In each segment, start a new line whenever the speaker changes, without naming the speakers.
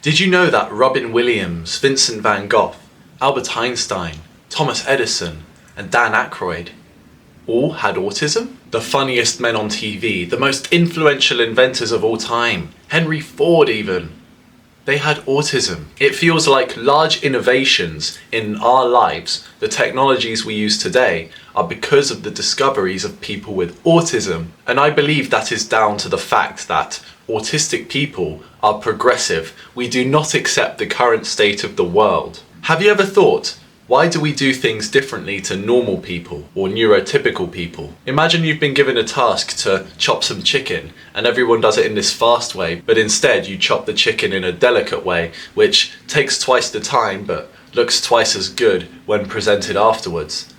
Did you know that Robin Williams, Vincent van Gogh, Albert Einstein, Thomas Edison, and Dan Aykroyd all had autism? The funniest men on TV, the most influential inventors of all time, Henry Ford even, they had autism. It feels like large innovations in our lives, the technologies we use today, are because of the discoveries of people with autism. And I believe that is down to the fact that autistic people are progressive. We do not accept the current state of the world. Have you ever thought, why do we do things differently to normal people or neurotypical people? Imagine you've been given a task to chop some chicken and everyone does it in this fast way, but instead you chop the chicken in a delicate way, which takes twice the time but looks twice as good when presented afterwards.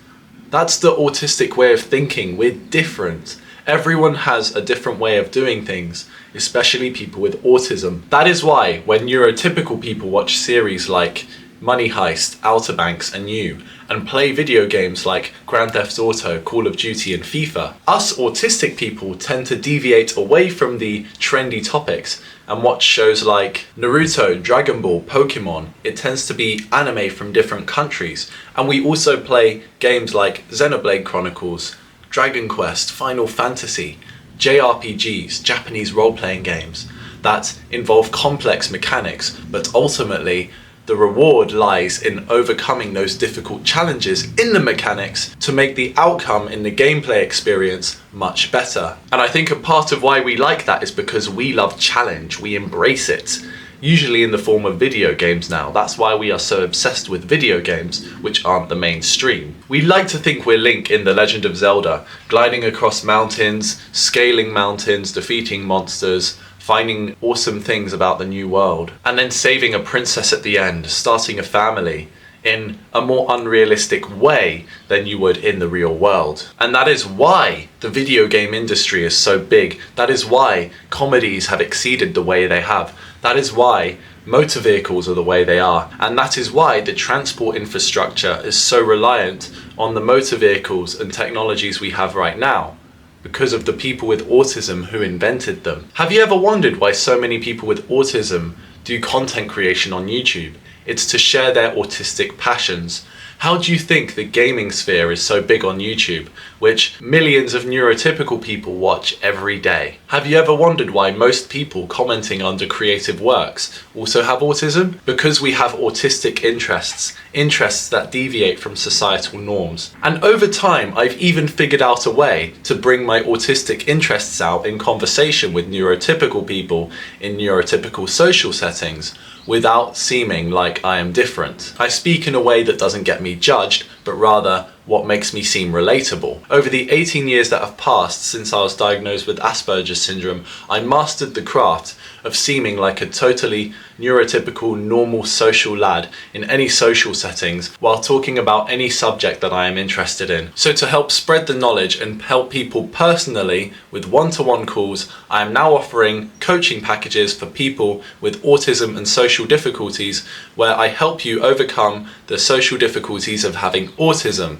That's the autistic way of thinking. We're different. Everyone has a different way of doing things, especially people with autism. That is why when neurotypical people watch series like Money Heist, Outer Banks and You, and play video games like Grand Theft Auto, Call of Duty and FIFA, us autistic people tend to deviate away from the trendy topics and watch shows like Naruto, Dragon Ball, Pokemon. It tends to be anime from different countries, and we also play games like Xenoblade Chronicles, Dragon Quest, Final Fantasy, JRPGs, Japanese role-playing games that involve complex mechanics, but ultimately the reward lies in overcoming those difficult challenges in the mechanics to make the outcome in the gameplay experience much better. And I think a part of why we like that is because we love challenge, we embrace it, usually in the form of video games now. That's why we are so obsessed with video games, which aren't the mainstream. We like to think we're Link in The Legend of Zelda, gliding across mountains, scaling mountains, defeating monsters, finding awesome things about the new world, and then saving a princess at the end, starting a family in a more unrealistic way than you would in the real world. And that is why the video game industry is so big. That is why comedies have exceeded the way they have. That is why motor vehicles are the way they are. And that is why the transport infrastructure is so reliant on the motor vehicles and technologies we have right now, because of the people with autism who invented them. Have you ever wondered why so many people with autism do content creation on YouTube? It's to share their autistic passions. How do you think the gaming sphere is so big on YouTube, which millions of neurotypical people watch every day? Have you ever wondered why most people commenting under creative works also have autism? Because we have autistic interests that deviate from societal norms. And over time, I've even figured out a way to bring my autistic interests out in conversation with neurotypical people in neurotypical social settings, without seeming like I am different. I speak in a way that doesn't get me judged, but rather what makes me seem relatable. Over the 18 years that have passed since I was diagnosed with Asperger's syndrome, I mastered the craft of seeming like a totally neurotypical, normal social lad in any social settings while talking about any subject that I am interested in. So to help spread the knowledge and help people personally with one-to-one calls, I am now offering coaching packages for people with autism and social difficulties, where I help you overcome the social difficulties of having autism.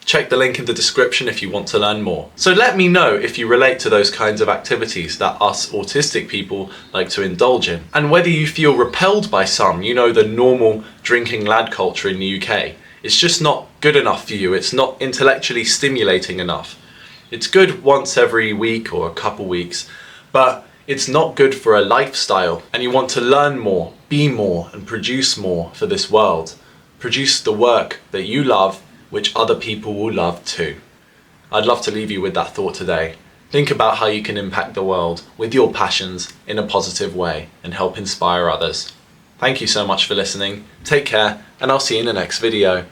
Check the link in the description if you want to learn more. So let me know if you relate to those kinds of activities that us autistic people like to indulge in, and whether you feel repelled by some, the normal drinking lad culture in the UK. It's just not good enough for you. It's not intellectually stimulating enough. It's good once every week or a couple weeks, but it's not good for a lifestyle, and you want to learn more, be more, and produce more for this world. Produce the work that you love, which other people will love too. I'd love to leave you with that thought today. Think about how you can impact the world with your passions in a positive way and help inspire others. Thank you so much for listening. Take care, and I'll see you in the next video.